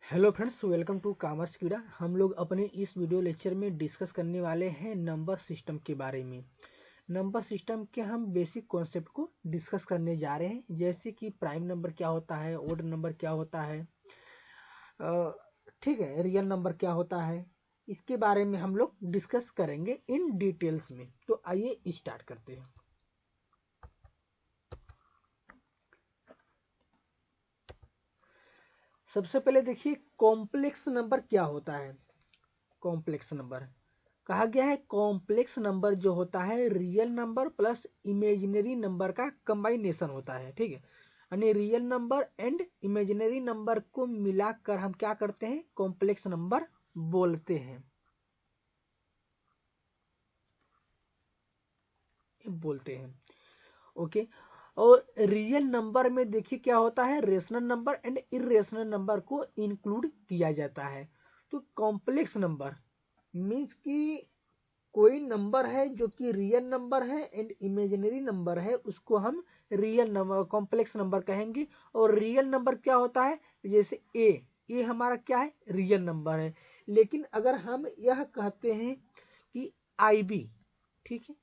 Hello friends, welcome to commerce Keeda. हम लोग अपने इस वीडियो लेक्चर में डिस्कस करने वाले हैं नंबर सिस्टम के बारे में। नंबर सिस्टम के हम बेसिक कॉन्सेप्ट को डिस्कस करने जा रहे हैं, जैसे कि प्राइम नंबर क्या होता है, ओड नंबर क्या होता है, ठीक है, रियल नंबर क्या होता है। इसके बारे में हम लोग डिस्कस करेंगे इन डिटेल्स में। तो आइए स्टार्ट करते हैं। सबसे पहले देखिए कॉम्प्लेक्स नंबर क्या होता है। कॉम्प्लेक्स नंबर कहा गया है, कॉम्प्लेक्स नंबर जो होता है real number plus imaginary number का कंबाइनेशन होता है। ठीक है, यानी real number and imaginary number को मिलाकर हम क्या करते हैं, कॉम्प्लेक्स नंबर बोलते हैं। ओके। और रियल नंबर में देखिए क्या होता है, rational number and irrational number को इंक्लूड किया जाता है। तो कॉम्प्लेक्स नंबर मीन्स कि कोई नंबर है जो कि रियल नंबर है एंड इमेजिनरी नंबर है, उसको हम रियल नंबर कॉम्प्लेक्स नंबर कहेंगे। और रियल नंबर क्या होता है, जैसे ए हमारा क्या है, रियल नंबर है। लेकिन अगर हम यह कहते हैं कि आई बी, ठीक है,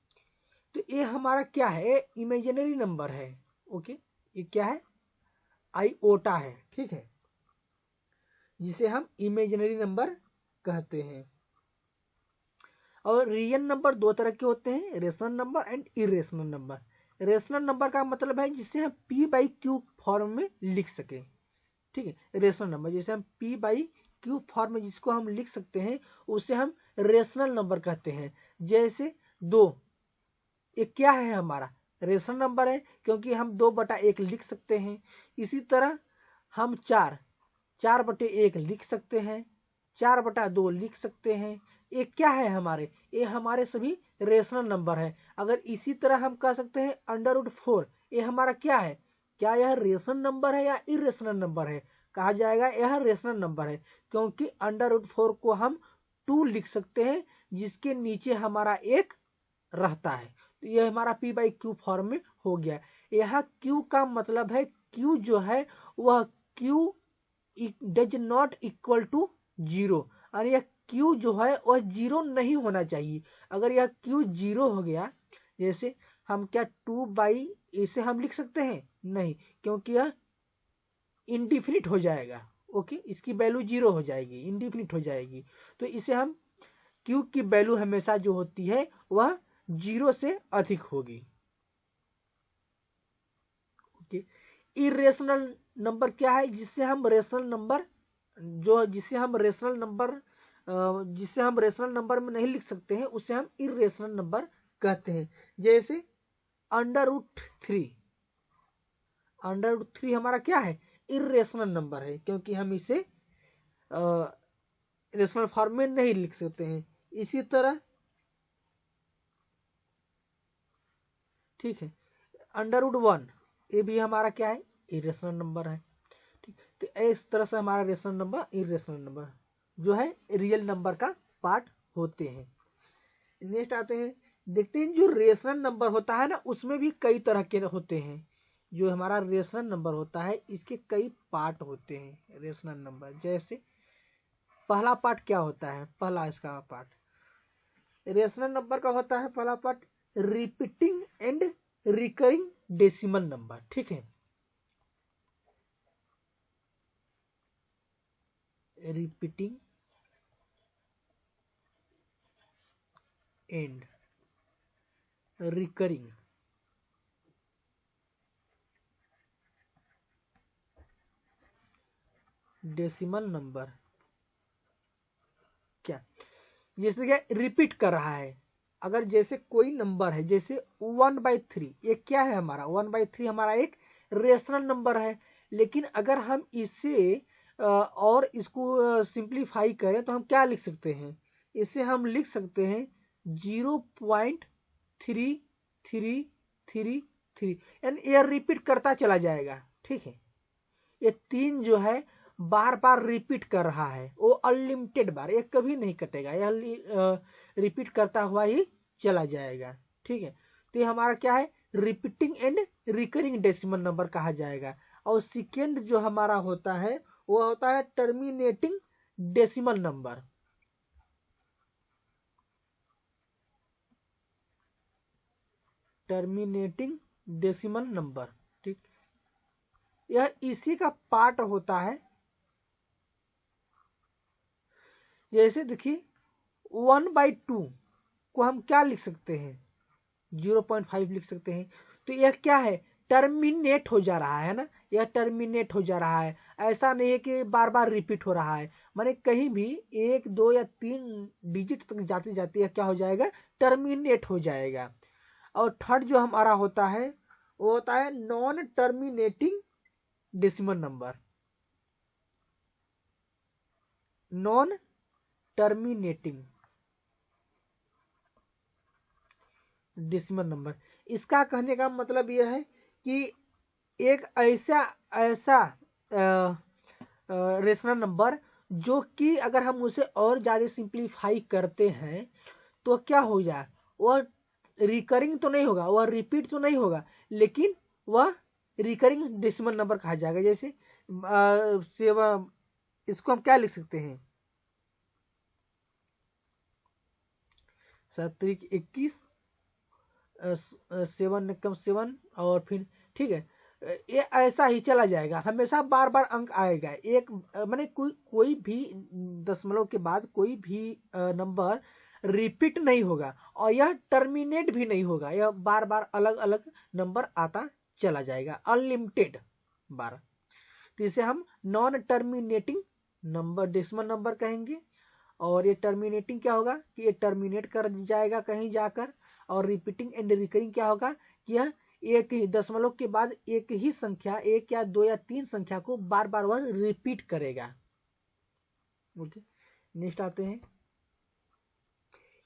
तो ये हमारा क्या है, इमेजिनरी नंबर है। ओके, ये क्या है, आईओटा है, ठीक है, जिसे हम इमेजिनरी नंबर कहते हैं। और रियल नंबर दो तरह के होते हैं, rational number and irrational number. Rational number का मतलब है जिसे हम पी बाई क्यू फॉर्म में लिख सके। ठीक है, रेशनल नंबर जैसे हम पी बाई क्यू फॉर्म में जिसको हम लिख सकते हैं, उसे हम रेशनल नंबर कहते हैं। जैसे दो, ये क्या है, हमारा रेशनल नंबर है, क्योंकि हम 2/1 लिख सकते हैं। इसी तरह हम 4/1 लिख सकते हैं, 4/2 लिख सकते हैं। ये क्या है, ये हमारे सभी रेशनल नंबर है। अगर इसी तरह हम कह सकते हैं √4, ये हमारा क्या है, क्या यह रेशनल नंबर है या इरेशनल नंबर है। कहा जाएगा यह रेशनल नंबर है, क्योंकि √4 को हम 2 लिख सकते हैं, जिसके नीचे हमारा एक रहता है। तो यह हमारा पी बाई क्यू फॉर्म में हो गया। यहाँ क्यू का मतलब है, क्यू जो है वह q does not equal to 0, और यह क्यू जो है वह 0 नहीं होना चाहिए। अगर यह क्यू 0 हो गया, जैसे हम क्या 2 इसे हम लिख सकते हैं, नहीं, क्योंकि यह इंडिफिनिट हो जाएगा। ओके, इसकी वैल्यू 0 हो जाएगी, इंडिफिनिट हो जाएगी। तो इसे हम क्यू की वैल्यू हमेशा जो होती है वह 0 से अधिक होगी। ओके, इरेशनल नंबर क्या है, जिससे हम रेशनल नंबर जिसे हम रेशनल नंबर में नहीं लिख सकते हैं, उसे हम इरेशनल नंबर कहते हैं। जैसे √3, √3 हमारा क्या है, इरेशनल नंबर है, क्योंकि हम इसे रेशनल फॉर्म में नहीं लिख सकते हैं। इसी तरह, ठीक है, √1 ये भी हमारा क्या है, इरेशनल नंबर है। ठीक, तो इस तरह से हमारा रेशनल नंबर, इरेशनल नंबर जो है रियल नंबर का पार्ट होते हैं। नेक्स्ट आते हैं, देखते हैं जो रेशनल नंबर होता है ना, उसमें भी कई तरह के होते हैं। जो हमारा रेशनल नंबर होता है, इसके कई पार्ट होते हैं रेशनल नंबर। जैसे पहला पार्ट क्या होता है, पहला इसका पार्ट रेशनल नंबर का होता है, पहला part repeating and recurring decimal number. ठीक है, repeating and recurring decimal number. क्या, जैसे क्या रिपीट कर रहा है। अगर जैसे कोई नंबर है, जैसे 1/3, ये क्या है, हमारा 1/3 हमारा एक रेशनल नंबर है। लेकिन अगर हम इसे और इसको सिंप्लीफाई करें तो हम क्या लिख सकते हैं, इसे हम लिख सकते हैं 0.3333, यानी ये रिपीट करता चला जाएगा। ठीक है, ये 3 जो है बार बार रिपीट कर रहा है, वो अनलिमिटेड बार, ये कभी नहीं कटेगा, यह रिपीट करता हुआ ही चला जाएगा। ठीक है, तो ये हमारा क्या है, repeating and recurring decimal number कहा जाएगा। और सेकेंड जो हमारा होता है वो होता है terminating decimal number. Terminating decimal number, ठीक, यह इसी का पार्ट होता है। जैसे देखिए 1/2 को हम क्या लिख सकते हैं, 0.5 लिख सकते हैं। तो यह क्या है, टर्मिनेट हो जा रहा है ना, यह टर्मिनेट हो जा रहा है। ऐसा नहीं है कि बार बार रिपीट हो रहा है, माने कहीं भी 1 2 या 3 डिजिट तक जाते जाते यह क्या हो जाएगा, टर्मिनेट हो जाएगा। और थर्ड जो हमारा होता है वो होता है non terminating decimal number. Non terminating decimal number, इसका कहने का मतलब यह है कि एक ऐसा ऐसा रेशनल नंबर जो कि अगर हम उसे और ज्यादा सिंप्लीफाई करते हैं तो क्या हो जाए, वह रिकरिंग तो नहीं होगा, वह रिपीट तो नहीं होगा, लेकिन वह रिकरिंग डेसिमल नंबर कहा जाएगा। जैसे इसको हम क्या लिख सकते हैं, 7×21 7 कम 7 और फिर ठीक है, ये ऐसा ही चला जाएगा, हमेशा बार बार अंक आएगा। एक माने कोई भी दशमलव के बाद कोई भी नंबर रिपीट नहीं होगा और यह टर्मिनेट भी नहीं होगा, यह बार बार अलग अलग नंबर आता चला जाएगा, अनलिमिटेड बार। तो इसे हम non terminating number decimal number कहेंगे। और ये टर्मिनेटिंग क्या होगा कि ये टर्मिनेट कर जाएगा कहीं जाकर, और रिपीटिंग एंड रिकरिंग क्या होगा कि यह एक ही दशमलव के बाद एक ही संख्या, 1 या 2 या 3 संख्या को बार बार वह रिपीट करेगा। ओके, नेक्स्ट आते हैं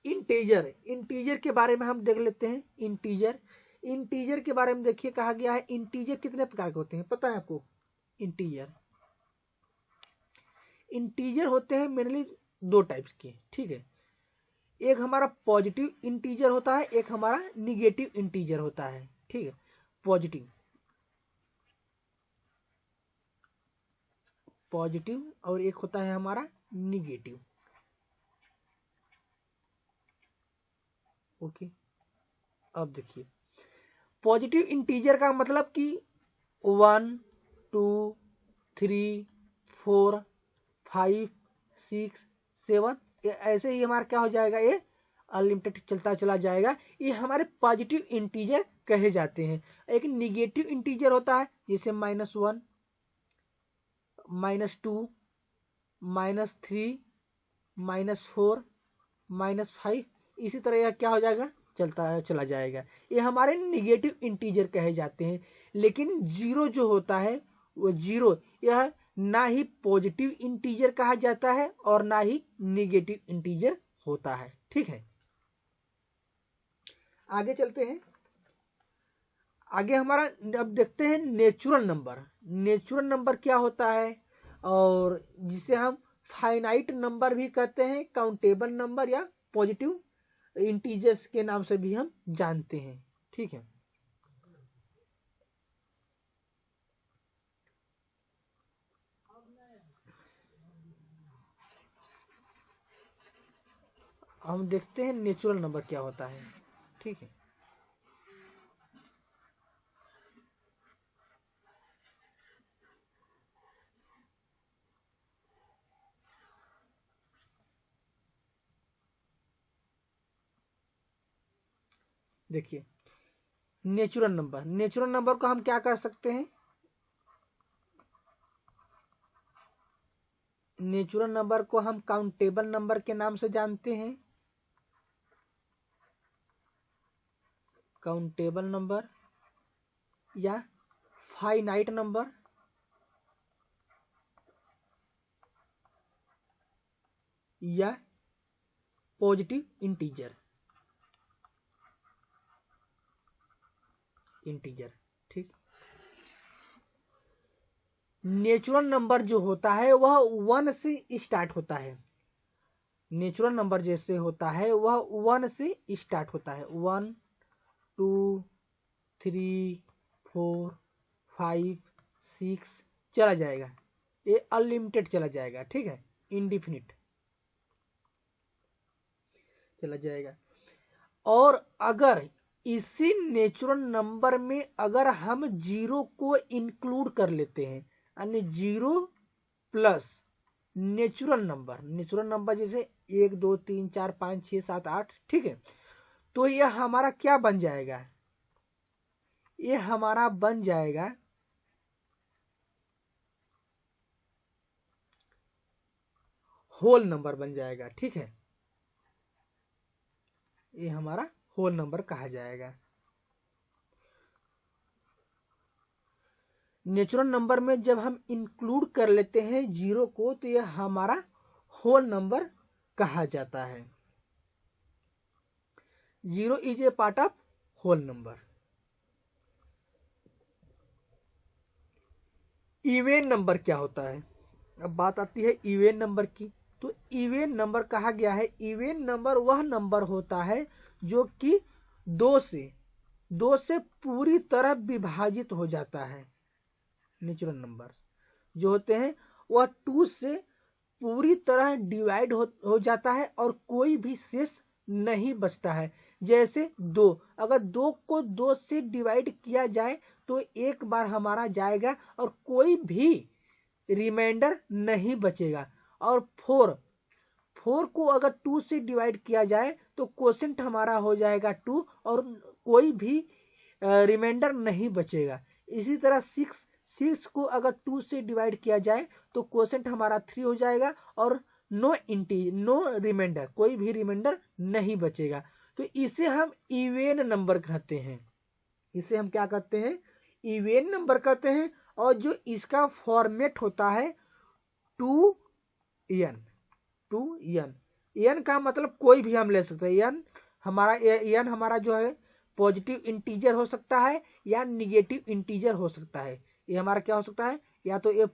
इंटीजर। इंटीजर के बारे में हम देख लेते हैं। इंटीजर, इंटीजर के बारे में देखिए कहा गया है इंटीजर कितने प्रकार के होते हैं, पता है आपको? इंटीजर, इंटीजर होते हैं मेनली 2 टाइप्स के, ठीक है। एक हमारा पॉजिटिव इंटीजर होता है, एक हमारा निगेटिव इंटीजर होता है, ठीक है। पॉजिटिव, पॉजिटिव और एक होता है हमारा निगेटिव। ओके, अब देखिए पॉजिटिव इंटीजर का मतलब कि 1 2 3 4 5 6 7 ऐसे ही हमारा क्या हो जाएगा, ये अनलिमिटेड चलता चला जाएगा। ये हमारे पॉजिटिव इंटीजर कहे जाते हैं। एक निगेटिव इंटीजर होता है जैसे -1 -2 -3 -4 -5, इसी तरह यह क्या हो जाएगा, चलता चला जाएगा। ये हमारे निगेटिव इंटीजर कहे जाते हैं। लेकिन जीरो जो होता है वो जीरो, यह ना ही पॉजिटिव इंटीजर कहा जाता है और ना ही निगेटिव इंटीजर होता है, ठीक है। आगे चलते हैं। आगे हमारा अब देखते हैं नेचुरल नंबर। नेचुरल नंबर क्या होता है, और जिसे हम फाइनाइट नंबर भी कहते हैं, काउंटेबल नंबर या पॉजिटिव इंटीजर्स के नाम से भी हम जानते हैं, ठीक है। हम देखते हैं नेचुरल नंबर क्या होता है, ठीक है। देखिए नेचुरल नंबर, नेचुरल नंबर को हम क्या कर सकते हैं, नेचुरल नंबर को हम काउंटेबल नंबर के नाम से जानते हैं। काउंटेबल नंबर या फाइनाइट नंबर या पॉजिटिव इंटीजर, इंटीजर, ठीक। नेचुरल नंबर जो होता है वह 1 से स्टार्ट होता है। नेचुरल नंबर जैसे होता है वह 1 से स्टार्ट होता है। 1 2 3 4 5 6 चला जाएगा, ये अनलिमिटेड चला जाएगा, ठीक है, इंडिफिनिट चला जाएगा। और अगर इसी नेचुरल नंबर में अगर हम जीरो को इंक्लूड कर लेते हैं, यानी जीरो प्लस नेचुरल नंबर जैसे 1 2 3 4 5 6 7 8, ठीक है, तो यह हमारा क्या बन जाएगा, ये हमारा बन जाएगा होल नंबर बन जाएगा, ठीक है, ये हमारा होल नंबर कहा जाएगा। नेचुरल नंबर में जब हम इंक्लूड कर लेते हैं जीरो को तो यह हमारा होल नंबर कहा जाता है। Zero is a part of whole number. Even number क्या होता है, अब बात आती है इवेन नंबर की। तो इवेन नंबर कहा गया है, इवेन नंबर वह नंबर होता है जो कि दो से पूरी तरह विभाजित हो जाता है। नेचुरल नंबर जो होते हैं वह 2 से पूरी तरह डिवाइड हो जाता है और कोई भी शेष नहीं बचता है। जैसे 2, अगर 2 को 2 से डिवाइड किया जाए तो एक बार हमारा जाएगा और कोई भी रिमाइंडर नहीं बचेगा। और 4 को अगर 2 से डिवाइड किया जाए तो क्वोशेंट हमारा हो जाएगा 2 और कोई भी रिमाइंडर नहीं बचेगा। इसी तरह 6 को अगर 2 से डिवाइड किया जाए तो क्वोशेंट हमारा 3 हो जाएगा और नो रिमाइंडर, कोई भी रिमाइंडर नहीं बचेगा। तो इसे हम इवेन नंबर कहते हैं, इसे हम क्या कहते हैं, इवेन नंबर कहते हैं। और जो इसका फॉर्मेट होता है 2n, एन का मतलब कोई भी हम ले सकते हैं। एन हमारा जो है पॉजिटिव इंटीजर हो सकता है या निगेटिव इंटीजर हो सकता है। ये हमारा क्या हो सकता है, या तो ये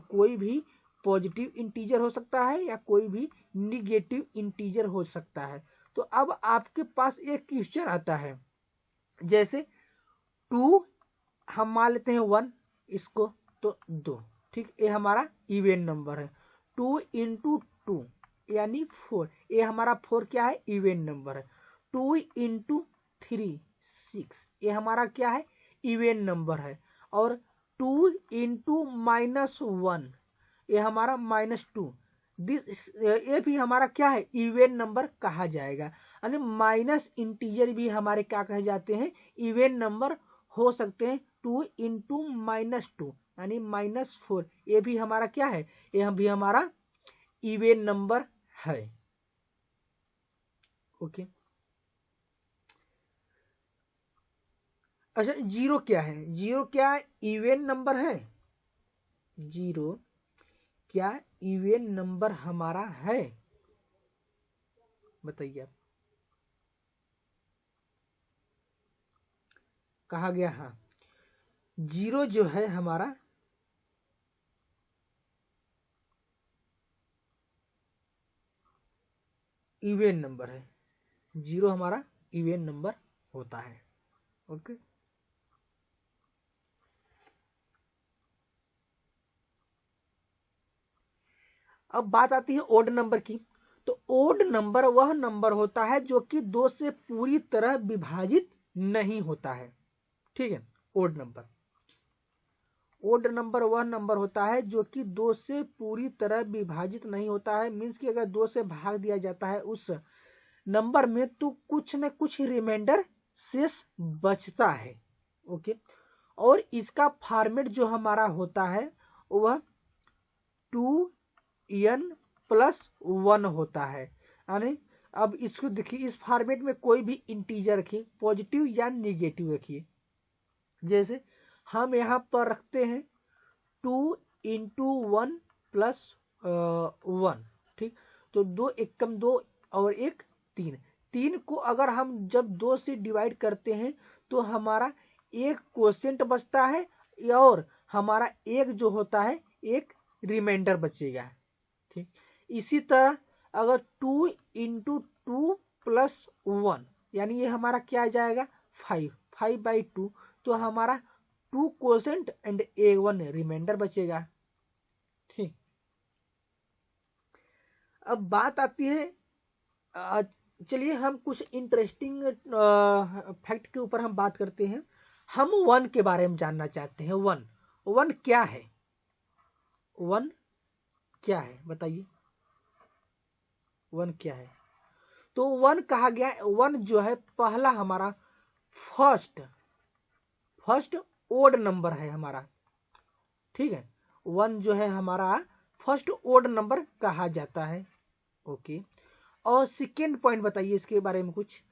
कोई भी पॉजिटिव इंटीजर हो सकता है या कोई भी निगेटिव इंटीजर हो सकता है। तो अब आपके पास एक क्वेश्चन आता है, जैसे 2 हम मान लेते हैं 1 इसको, तो 2, ठीक, ये हमारा इवेन नंबर है। 2 इंटू 2 यानी 4, ये हमारा 4 क्या है, इवेन नंबर है। 2 इंटू 3 6, ये हमारा क्या है, इवेन नंबर है। और 2 इंटू -1 ये हमारा -2, ये भी हमारा क्या है, इवेन नंबर कहा जाएगा। यानी माइनस इंटीजर भी हमारे क्या कहे जाते हैं, इवेन नंबर हो सकते हैं। 2 इंटू -2 यानी -4, ये भी हमारा क्या है, ये भी हमारा इवेन नंबर है। ओके, अच्छा, जीरो क्या है, जीरो क्या इवेन नंबर है, जीरो क्या इवेन नंबर हमारा है, बताइए आप। कहा गया हाँ, जीरो जो है हमारा इवेन नंबर है, जीरो हमारा इवेन नंबर होता है। ओके, अब बात आती है ओड नंबर की। तो ओड नंबर वह नंबर होता है जो कि 2 से पूरी तरह विभाजित नहीं होता है, ठीक है। ओड नंबर वह नंबर होता है जो कि 2 से पूरी तरह विभाजित नहीं होता है। मीन्स कि अगर 2 से भाग दिया जाता है उस नंबर में तो कुछ न कुछ रिमाइंडर शेष बचता है। ओके, और इसका फॉर्मेट जो हमारा होता है वह 2n+1 होता है। यानी अब इसको देखिए, इस फॉर्मेट में कोई भी इंटीजर रखिए, पॉजिटिव या निगेटिव रखिए। जैसे हम यहाँ पर रखते हैं 2 इंटू 1 प्लस 1, ठीक, तो 2 एकम 2 और 1 3, 3 को अगर हम जब 2 से डिवाइड करते हैं तो हमारा एक क्वोशेंट बचता है और हमारा एक जो होता है एक रिमाइंडर बचेगा, ठीक। इसी तरह अगर 2 इंटू 2 प्लस 1 यानी ये हमारा क्या आ जाएगा, 5/2, तो हमारा 2 क्वोशेंट एंड 1 रिमाइंडर बचेगा, ठीक। अब बात आती है, चलिए हम कुछ इंटरेस्टिंग फैक्ट के ऊपर हम बात करते हैं। हम वन के बारे में जानना चाहते हैं। वन, वन क्या है? वन क्या है बताइए, वन क्या है? तो वन कहा गया, वन जो है पहला हमारा फर्स्ट ओड नंबर है हमारा, ठीक है। वन जो है हमारा फर्स्ट ओड नंबर कहा जाता है। ओके, और सेकेंड पॉइंट बताइए इसके बारे में कुछ।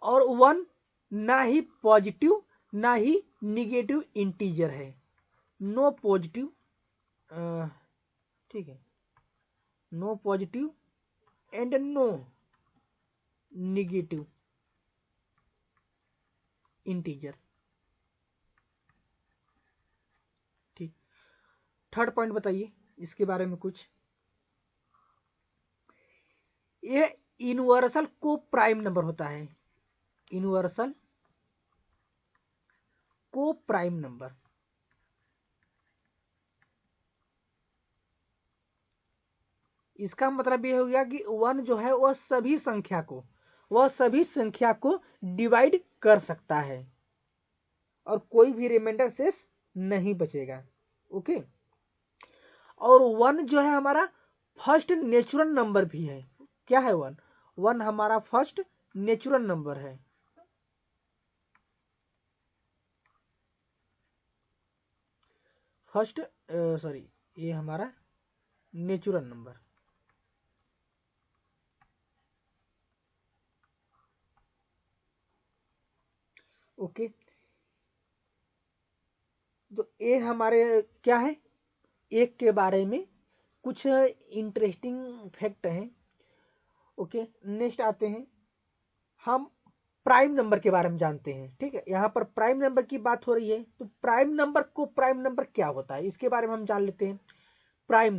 और वन ना ही पॉजिटिव ना ही निगेटिव इंटीजर है, नो पॉजिटिव, ठीक है, no positive and no negative integer, ठीक। थर्ड पॉइंट बताइए इसके बारे में कुछ। ये यूनिवर्सल को प्राइम नंबर होता है, यूनिवर्सल को प्राइम नंबर। इसका मतलब ये हो गया कि वन जो है वह सभी संख्या को डिवाइड कर सकता है और कोई भी रिमाइंडर शेष नहीं बचेगा। ओके, और वन जो है हमारा फर्स्ट नेचुरल नंबर भी है। क्या है वन? वन हमारा फर्स्ट नेचुरल नंबर है। फर्स्ट सॉरी, ये हमारा नेचुरल नंबर। ओके, तो ये हमारे क्या है, एक के बारे में कुछ इंटरेस्टिंग फैक्ट हैं। ओके, नेक्स्ट आते हैं, हम प्राइम नंबर के बारे में जानते हैं। ठीक है, यहाँ पर प्राइम नंबर की बात हो रही है, तो प्राइम नंबर क्या होता है इसके बारे में हम जान लेते हैं। प्राइम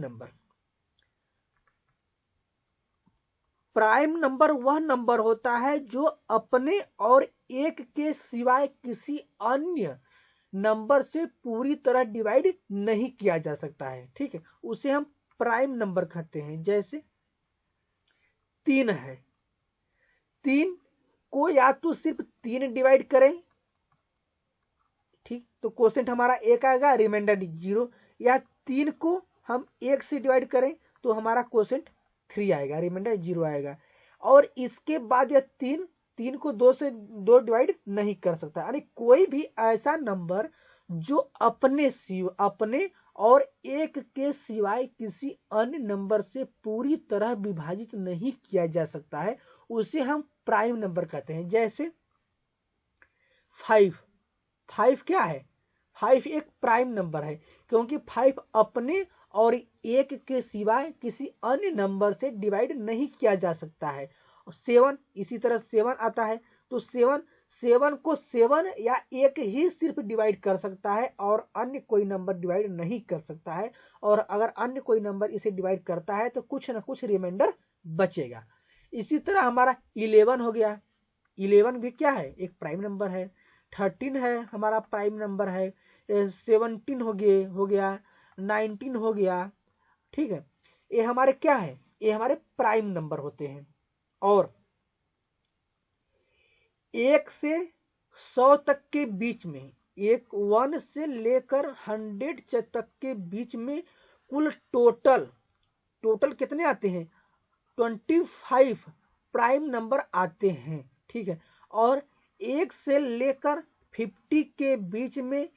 नंबर वह नंबर होता है जो अपने और एक के सिवाय किसी अन्य नंबर से पूरी तरह डिवाइड नहीं किया जा सकता है। ठीक है, उसे हम प्राइम नंबर कहते हैं। जैसे 3 है, 3 को या तो सिर्फ 3 डिवाइड करें, ठीक, तो क्वोशेंट हमारा 1 आएगा, रिमाइंडर 0, या 3 को हम 1 से डिवाइड करें तो हमारा क्वोशेंट 3 आएगा, रिमाइंडर 0 आएगा। और इसके बाद यह 3 को 2 से 2 डिवाइड नहीं कर सकता। यानी कोई भी ऐसा नंबर जो अपने और एक के सिवाय किसी अन्य नंबर से पूरी तरह विभाजित नहीं किया जा सकता है, उसे हम प्राइम नंबर कहते हैं। जैसे 5 क्या है? 5 एक प्राइम नंबर है, क्योंकि 5 अपने और एक के सिवाय किसी अन्य नंबर से डिवाइड नहीं किया जा सकता है। 7 इसी तरह 7 आता है, तो 7 को 7 या एक ही सिर्फ डिवाइड कर सकता है और अन्य कोई नंबर डिवाइड नहीं कर सकता है। और अगर अन्य कोई नंबर इसे डिवाइड करता है तो कुछ ना कुछ रिमाइंडर बचेगा। इसी तरह हमारा 11 हो गया, 11 भी क्या है? एक प्राइम नंबर है। 13 है हमारा प्राइम नंबर है। 17 हो गया, 19 हो गया। ठीक है, ये हमारे क्या है? ये हमारे प्राइम नंबर होते हैं। और 1 से 100 तक के बीच में, 1 से लेकर 100 तक के बीच में कुल टोटल कितने आते हैं? 25 प्राइम नंबर आते हैं। ठीक है, और 1 से लेकर 50 के बीच में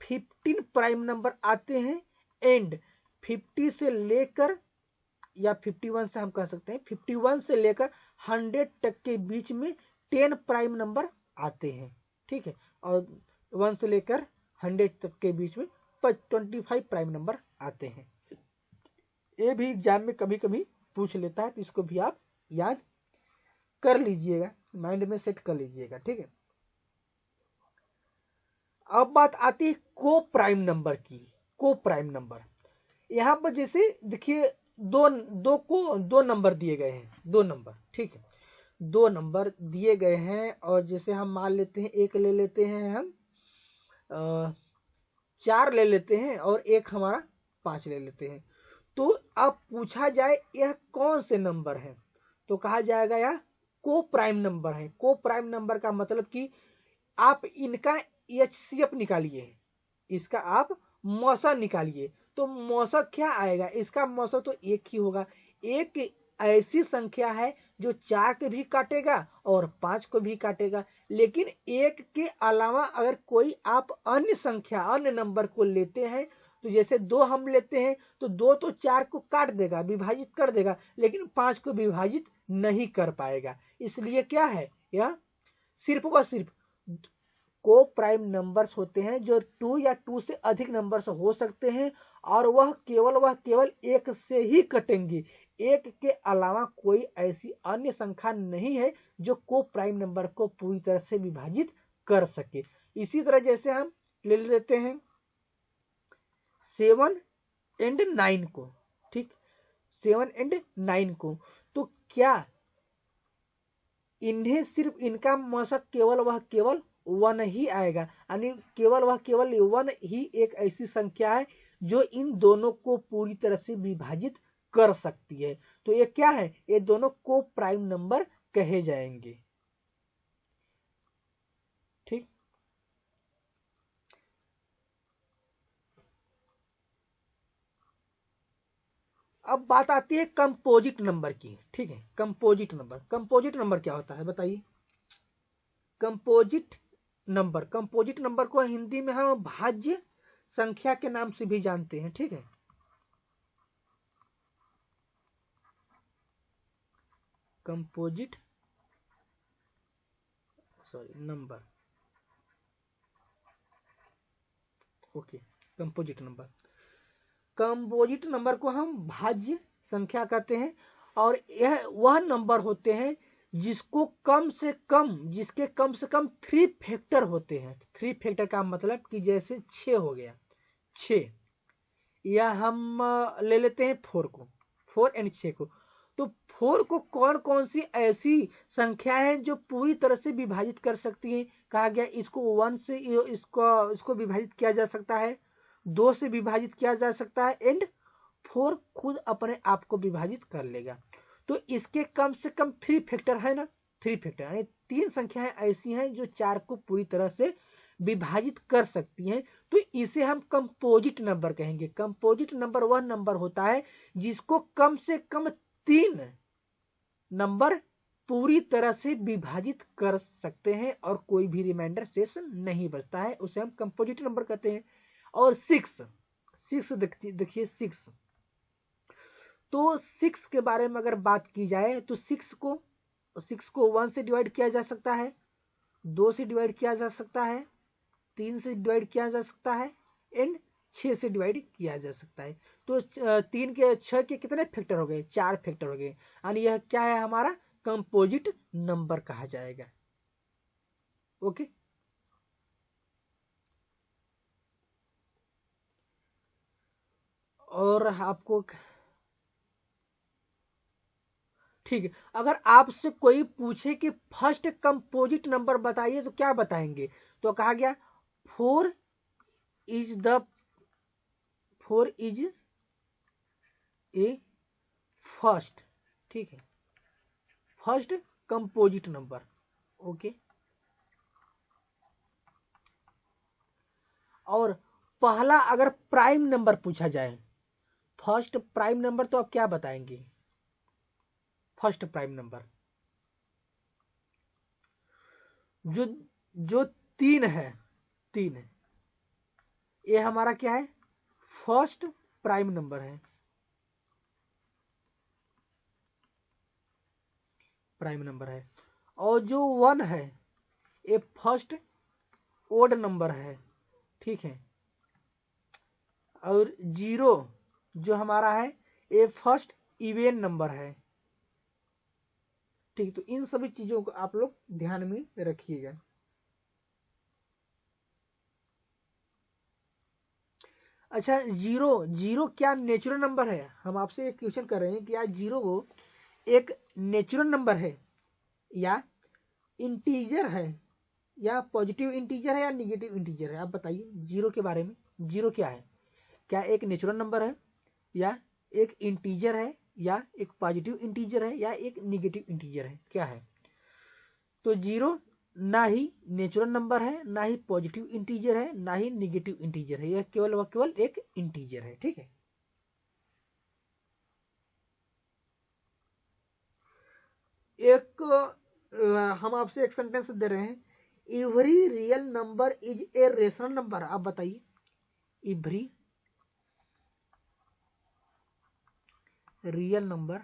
15 प्राइम नंबर आते हैं। एंड 50 से लेकर, या 51 से हम कह सकते हैं, 51 से लेकर 100 तक के बीच में 10 प्राइम नंबर आते हैं। ठीक है, और 1 से लेकर 100 तक के बीच में 25 प्राइम नंबर आते हैं। ये भी एग्जाम में कभी कभी पूछ लेता है, तो इसको भी आप याद कर लीजिएगा, माइंड में सेट कर लीजिएगा। ठीक है, अब बात आती है को प्राइम नंबर की। को प्राइम नंबर, यहां पर जैसे देखिए दो नंबर दिए गए हैं, 2 नंबर। ठीक है, 2 नंबर दिए गए हैं, और जैसे हम मान लेते हैं, एक ले लेते हैं हम 4 ले लेते हैं, और एक हमारा 5 ले लेते हैं। तो अब पूछा जाए यह कौन से नंबर है, तो कहा जाएगा यह को प्राइम नंबर है। को प्राइम नंबर का मतलब कि आप इनका HCF निकालिए, इसका आप मौसम निकालिए। तो मौसम क्या आएगा, इसका मौसम तो एक ही होगा। एक ऐसी संख्या है जो 4 को भी काटेगा और 5 को भी काटेगा, लेकिन एक के अलावा अगर कोई आप अन्य संख्या अन्य नंबर को लेते हैं, तो जैसे 2 हम लेते हैं तो 2 तो 4 को काट देगा, विभाजित कर देगा, लेकिन 5 को विभाजित नहीं कर पाएगा। इसलिए क्या है, यह सिर्फ व सिर्फ को प्राइम नंबर्स होते हैं जो 2 या 2 से अधिक नंबर्स हो सकते हैं, और वह केवल एक से ही कटेंगे। एक के अलावा कोई ऐसी अन्य संख्या नहीं है जो को प्राइम नंबर को पूरी तरह से विभाजित कर सके। इसी तरह जैसे हम ले लेते हैं 7 एंड 9 को, ठीक, 7 एंड 9 को, तो क्या इन्हें सिर्फ इनका मौसक केवल 1 ही आएगा, यानी केवल 1 ही एक ऐसी संख्या है जो इन दोनों को पूरी तरह से विभाजित कर सकती है। तो ये क्या है, ये दोनों को प्राइम नंबर कहे जाएंगे। ठीक, अब बात आती है कंपोजिट नंबर की। ठीक है, कंपोजिट नंबर क्या होता है बताइए। कंपोजिट नंबर को हिंदी में हम भाज्य संख्या के नाम से भी जानते हैं। ठीक है, composite number, okay, composite number को हम भाज्य संख्या कहते हैं, और यह वह नंबर होते हैं जिसके कम से कम 3 फैक्टर होते हैं। 3 फैक्टर का मतलब कि जैसे 6 हो गया 6, या हम ले लेते हैं 4 एंड 6 को। तो 4 को कौन कौन सी ऐसी संख्या है जो पूरी तरह से विभाजित कर सकती है, कहा गया इसको 1 से इसको विभाजित किया जा सकता है, 2 से विभाजित किया जा सकता है, एंड 4 खुद अपने आप को विभाजित कर लेगा। तो इसके कम से कम 3 फैक्टर है ना, 3 फैक्टर यानी 3 संख्याएं ऐसी हैं जो 4 को पूरी तरह से विभाजित कर सकती हैं। तो इसे हम कंपोजिट नंबर कहेंगे। कंपोजिट नंबर वह नंबर होता है जिसको कम से कम 3 नंबर पूरी तरह से विभाजित कर सकते हैं और कोई भी रिमाइंडर शेष नहीं बचता है, उसे हम कंपोजिट नंबर कहते हैं। और 6 देखिए 6, तो 6 के बारे में अगर बात की जाए तो 6 को 1 से डिवाइड किया जा सकता है, 2 से डिवाइड किया जा सकता है, 3 से डिवाइड किया जा सकता है, एंड 6 से डिवाइड किया जा सकता है। तो 3 के 6 के कितने फैक्टर हो गए, 4 फैक्टर हो गए, यानी यह क्या है, हमारा कंपोजिट नंबर कहा जाएगा। ओके, और आपको ठीक है, अगर आपसे कोई पूछे कि फर्स्ट कंपोजिट नंबर बताइए तो क्या बताएंगे, तो कहा गया 4 इज ए फर्स्ट, ठीक है, फर्स्ट कंपोजिट नंबर। ओके, और पहला अगर प्राइम नंबर पूछा जाए, फर्स्ट प्राइम नंबर, तो आप क्या बताएंगे, फर्स्ट प्राइम नंबर जो 3 है, 3 है, ये हमारा क्या है, फर्स्ट प्राइम नंबर है, प्राइम नंबर है। और जो 1 है ये फर्स्ट ओड नंबर है, ठीक है। और 0 जो हमारा है ये फर्स्ट इवन नंबर है, ठीक। तो इन सभी चीजों को आप लोग ध्यान में रखिएगा। अच्छा, 0 क्या नेचुरल नंबर है, हम आपसे एक क्वेश्चन कर रहे हैं कि यार 0 एक नेचुरल नंबर है या इंटीजर है, या पॉजिटिव इंटीजर है या निगेटिव इंटीजर है, आप बताइए 0 के बारे में। 0 क्या है, क्या एक नेचुरल नंबर है, या एक इंटीजर है, या एक पॉजिटिव इंटीजर है, या एक निगेटिव इंटीजर है, क्या है? तो 0 ना ही नेचुरल नंबर है, ना ही पॉजिटिव इंटीजर है, ना ही निगेटिव इंटीजर है, यह केवल व केवल एक इंटीजर है। ठीक है, एक हम आपसे एक सेंटेंस दे रहे हैं, every real number is a rational number. आप बताइए, every real number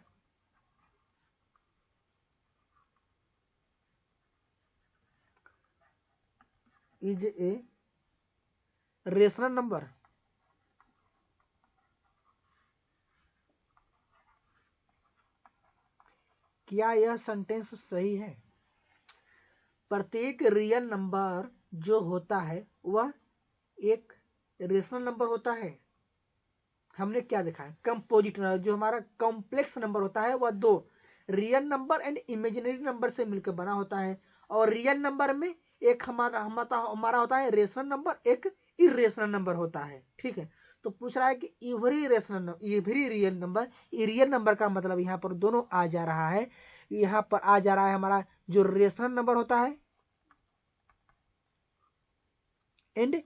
is a rational number. क्या यह सेंटेंस सही है? प्रत्येक रियल नंबर जो होता है वह एक रेशनल नंबर होता है। हमने क्या देखा है, कंपोजिट नंबर, जो हमारा कॉम्प्लेक्स नंबर होता है वह दो real number and imaginary number से मिलकर बना होता है। और रियल नंबर में एक हमारा होता है रेशनल नंबर, एक इरेशनल नंबर होता है। ठीक है, तो पूछ रहा है कि every real number, real number का मतलब यहाँ पर दोनों आ जा रहा है। यहाँ पर आ जा रहा है हमारा जो रेशनल नंबर होता है एंड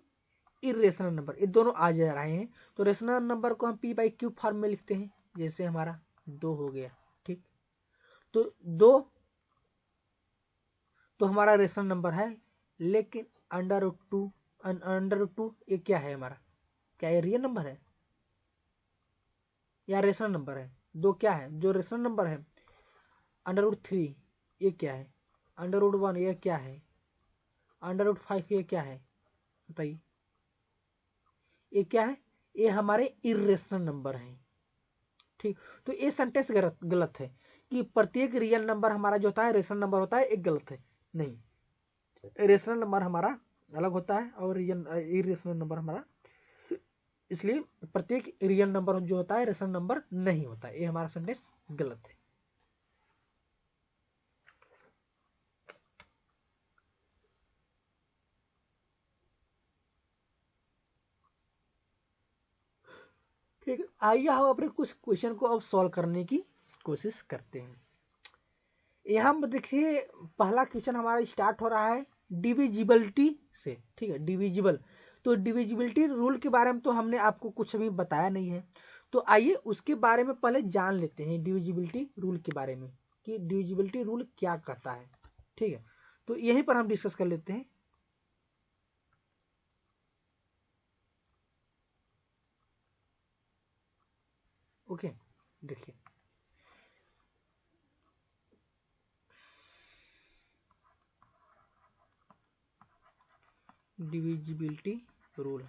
इरेशनल नंबर, ये दोनों आ जा रहे हैं। तो रेशनल नंबर को हम p/q फॉर्म में लिखते हैं, जैसे हमारा 2 हो गया। ठीक, तो 2 तो हमारा रेशनल नंबर है, लेकिन अंडर रूट 2 ये क्या है हमारा, क्या ये रियल नंबर है या रेशनल नंबर है? 2 क्या है जो रेशनल नंबर है? अंडर रूट 3 ये क्या है? अंडर रूट 1 ये क्या है? अंडर रूट 5 ये क्या है? बताइए, ये क्या है? ये हमारे इरेशनल नंबर हैं। ठीक, तो ये सेंटेंस गलत है कि प्रत्येक रियल नंबर हमारा जो होता है रेशनल नंबर होता है, एक गलत है। नहीं, रेशनल नंबर हमारा अलग होता है और इरेशनल नंबर हमारा, इसलिए प्रत्येक रियल नंबर जो होता है रेशनल नंबर नहीं होता है। ये हमारा सेंटेंस गलत है। ठीक, आइए हम अपने कुछ क्वेश्चन को अब सॉल्व करने की कोशिश करते हैं। यहाँ देखिए, पहला क्वेश्चन हमारा स्टार्ट हो रहा है डिविजिबिलिटी से। ठीक है, डिविजिबल, तो डिविजिबिलिटी रूल के बारे में तो हमने आपको कुछ अभी बताया नहीं है, तो आइए उसके बारे में पहले जान लेते हैं, डिविजिबिलिटी रूल के बारे में कि डिविजिबिलिटी रूल क्या कहता है। ठीक है, तो यहीं पर हम डिस्कस कर लेते हैं। ओके, देखिए, डिविजिबिलिटी रूल,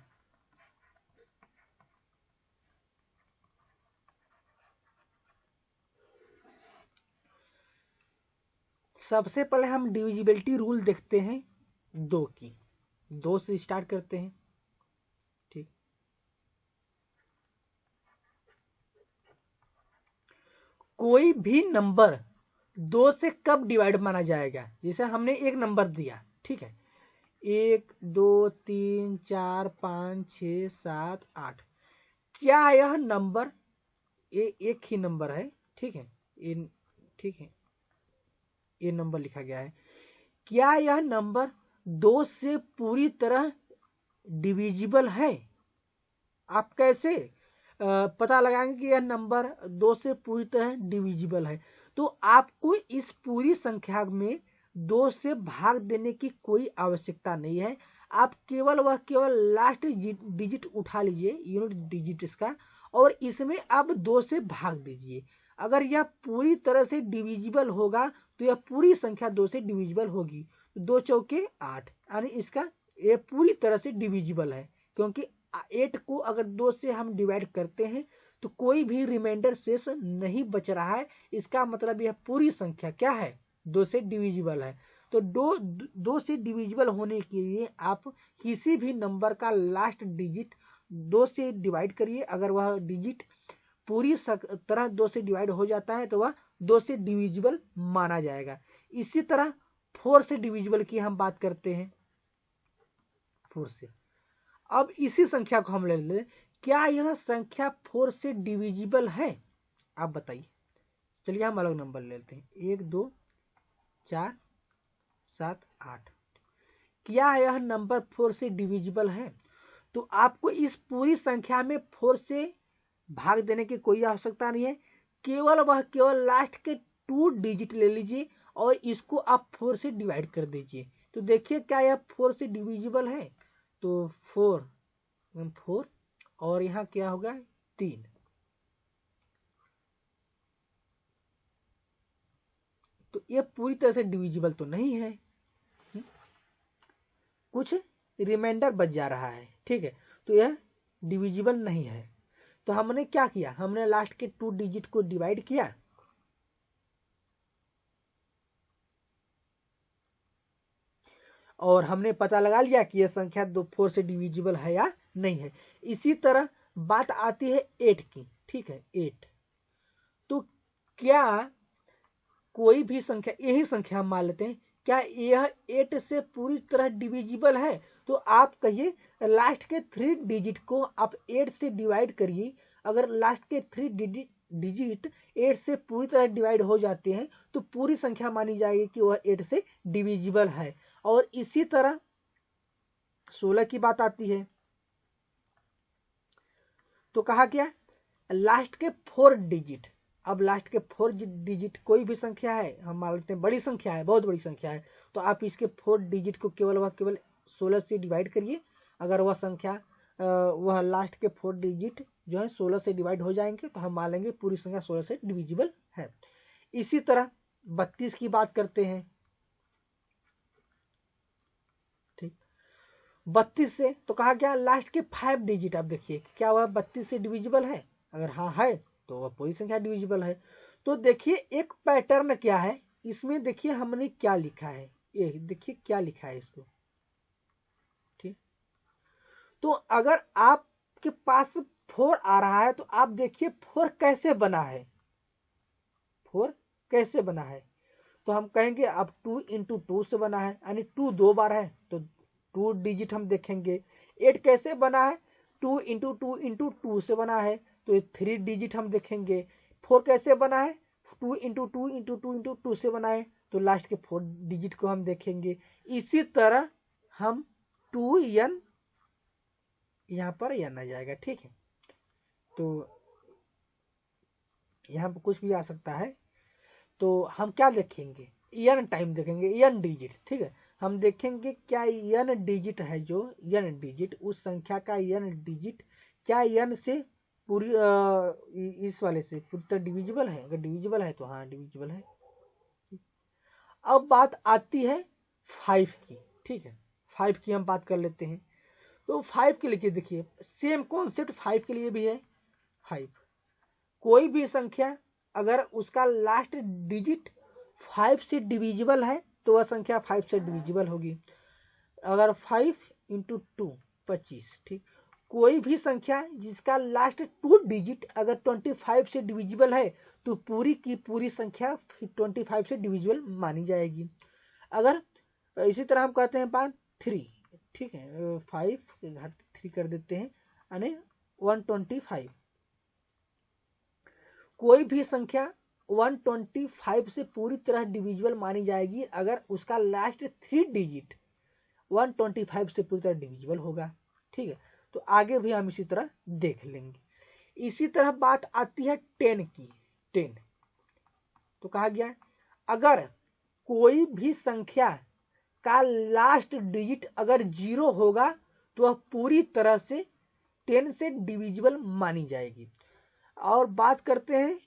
सबसे पहले हम डिविजिबिलिटी रूल देखते हैं 2 की। 2 से स्टार्ट करते हैं। ठीक, कोई भी नंबर 2 से कब डिवाइड माना जाएगा? जैसे हमने एक नंबर दिया, ठीक है, 1 2 3 4 5 6 7 8, क्या यह नंबर, ये एक ही नंबर है, ठीक है, ठीक है, ये नंबर लिखा गया है, क्या यह नंबर 2 से पूरी तरह डिविजिबल है? आप कैसे पता लगाएंगे कि यह नंबर 2 से पूरी तरह डिविजिबल है? तो आपको इस पूरी संख्या में 2 से भाग देने की कोई आवश्यकता नहीं है। आप केवल लास्ट डिजिट उठा लीजिए, यूनिट डिजिट इसका, और इसमें आप 2 से भाग दीजिए। अगर यह पूरी तरह से डिविजिबल होगा तो यह पूरी संख्या 2 से डिविजिबल होगी। 2 चौके 8, यानी इसका ये पूरी तरह से डिविजिबल है, क्योंकि 8 को अगर 2 से हम डिवाइड करते हैं तो कोई भी रिमाइंडर शेष नहीं बच रहा है। इसका मतलब यह पूरी संख्या क्या है, 2 से डिविजिबल है। तो 2 से डिविजिबल होने के लिए आप किसी भी नंबर का लास्ट डिजिट 2 से डिवाइड करिए। अगर वह डिजिट पूरी तरह 2 से डिवाइड हो जाता है तो वह 2 से डिविजिबल माना जाएगा। इसी तरह 4 से डिविजिबल की हम बात करते हैं। 4 से अब इसी संख्या को हम ले लें, क्या यह संख्या 4 से डिविजिबल है? आप बताइए। चलिए हम अलग नंबर लेते हैं, 1 2 4 7 8। क्या यह नंबर 4 से डिविजिबल है? तो आपको इस पूरी संख्या में 4 से भाग देने की कोई आवश्यकता नहीं है, केवल लास्ट के 2 डिजिट ले लीजिए और इसको आप 4 से डिवाइड कर दीजिए। तो देखिए क्या यह 4 से डिविजिबल है? तो 4 और यहाँ क्या होगा 3। तो ये पूरी तरह से डिविजिबल तो नहीं है, कुछ रिमाइंडर बच जा रहा है, ठीक है। तो यह डिविजिबल नहीं है। तो हमने क्या किया, हमने लास्ट के 2 डिजिट को डिवाइड किया और हमने पता लगा लिया कि यह संख्या 4 से डिविजिबल है या नहीं है। इसी तरह बात आती है 8 की, ठीक है 8। तो क्या कोई भी संख्या, यही संख्या हम मान लेते हैं, क्या यह 8 से पूरी तरह डिविजिबल है? तो आप कहिए लास्ट के 3 डिजिट को आप 8 से डिवाइड करिए। अगर लास्ट के 3 डिजिट 8 से पूरी तरह डिवाइड हो जाते हैं तो पूरी संख्या मानी जाएगी कि वह 8 से डिविजिबल है। और इसी तरह 16 की बात आती है, तो कहा क्या लास्ट के 4 डिजिट, अब लास्ट के 4 डिजिट कोई भी संख्या है, हम मान लेते हैं बड़ी संख्या है, बहुत बड़ी संख्या है, तो आप इसके 4 डिजिट को केवल 16 से डिवाइड करिए। अगर वह संख्या वह लास्ट के 4 डिजिट जो है 16 से डिवाइड हो जाएंगे तो हम मान लेंगे पूरी संख्या 16 से डिविजिबल है। इसी तरह 32 की बात करते हैं, ठीक 32 से तो कहा गया लास्ट के 5 डिजिट, आप देखिए क्या वह 32 से डिविजिबल है? अगर हाँ है तो वह पूरी संख्या डिविजिबल है। तो देखिए एक पैटर्न क्या है इसमें, देखिए हमने क्या लिखा है, ये देखिए क्या लिखा है इसको, ठीक। तो अगर आपके पास 4 आ रहा है तो आप देखिए 4 कैसे बना है, 4 कैसे बना है। तो हम कहेंगे अब 2 इंटू 2 से बना है, यानी 2 2 बार है तो 2 डिजिट हम देखेंगे। 8 कैसे बना है, 2 इंटू 2 इंटू 2 से बना है तो 3 डिजिट हम देखेंगे। 4 कैसे बना है, 2 इंटू 2 इंटू 2 इंटू 2 से बना है तो लास्ट के 4 डिजिट को हम देखेंगे। इसी तरह हम 2n, यहाँ पर n आ जाएगा, ठीक है। तो यहाँ पर कुछ भी आ सकता है। तो हम क्या देखेंगे, n टाइम देखेंगे, n डिजिट, ठीक है। हम देखेंगे क्या n डिजिट है, जो n डिजिट उस संख्या का n डिजिट क्या n से पूरी इस वाले से पूरी तरह डिविजिबल है। अगर डिविजिबल है तो हाँ डिविजिबल है। अब बात आती है 5 की, ठीक है 5 की हम बात कर लेते हैं। तो 5 के लिए देखिए सेम कॉन्सेप्ट 5 के लिए भी है। 5 कोई भी संख्या अगर उसका लास्ट डिजिट 5 से डिविजिबल है तो वह संख्या 5 से डिविजिबल होगी। अगर 5 इंटू 2 25, ठीक। कोई भी संख्या जिसका लास्ट 2 डिजिट अगर 25 से डिविजिबल है तो पूरी की पूरी संख्या 25 से डिविजिबल मानी जाएगी। अगर इसी तरह हम कहते हैं बात 3, ठीक है 5 के घात 3 कर देते हैं यानी 125। कोई भी संख्या 125 से पूरी तरह डिविजिबल मानी जाएगी अगर उसका लास्ट 3 डिजिट 125 से पूरी तरह डिविजिबल होगा, ठीक है। तो आगे भी हम इसी तरह देख लेंगे। इसी तरह बात आती है 10 की। 10 तो कहा गया अगर कोई भी संख्या का लास्ट डिजिट अगर 0 होगा तो वह पूरी तरह से 10 से डिविजिबल मानी जाएगी। और बात करते हैं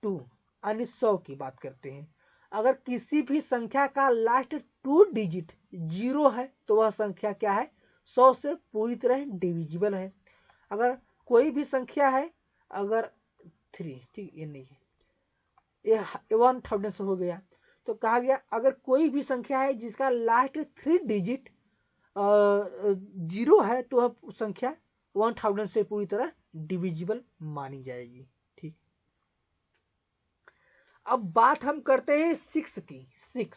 2 यानी 100 की बात करते हैं। अगर किसी भी संख्या का लास्ट 2 डिजिट 0 है तो वह संख्या क्या है, 100 से पूरी तरह डिविजिबल है। अगर कोई भी संख्या है अगर 3, ठीक ये नहीं है, ये 1000 से हो गया। तो कहा गया अगर कोई भी संख्या है जिसका लास्ट 3 डिजिट 0 है तो वह संख्या 1000 से पूरी तरह डिविजिबल मानी जाएगी, ठीक। अब बात हम करते हैं 6 की। 6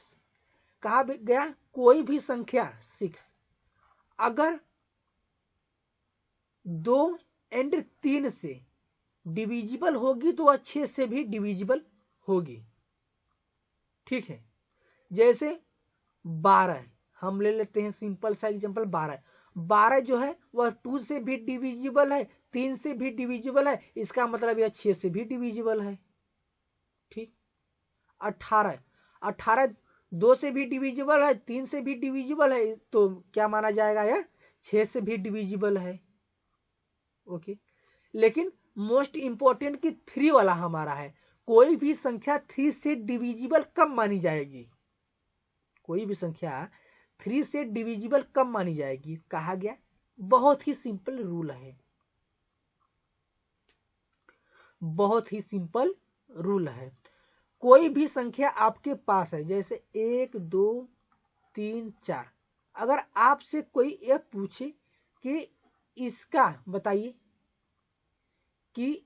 कहा गया कोई भी संख्या 6 अगर 2 एंड 3 से डिविजिबल होगी तो वह 6 से भी डिविजिबल होगी। ठीक है, जैसे 12 हम ले लेते हैं, सिंपल सा एग्जांपल 12 जो है वह 2 से भी डिविजिबल है, 3 से भी डिविजिबल है, इसका मतलब यह 6 से भी डिविजिबल है। ठीक, 18 2 से भी डिविजिबल है, 3 से भी डिविजिबल है, तो क्या माना जाएगा, यह 6 से भी डिविजिबल है। ओके, लेकिन मोस्ट इंपॉर्टेंट कि 3 वाला हमारा है, कोई भी संख्या 3 से डिविजिबल कब मानी जाएगी, कोई भी संख्या 3 से डिविजिबल कब मानी जाएगी, कहा गया बहुत ही सिंपल रूल है, बहुत ही सिंपल रूल है। कोई भी संख्या आपके पास है, जैसे 1 2 3 4, अगर आपसे कोई यह पूछे कि इसका बताइए कि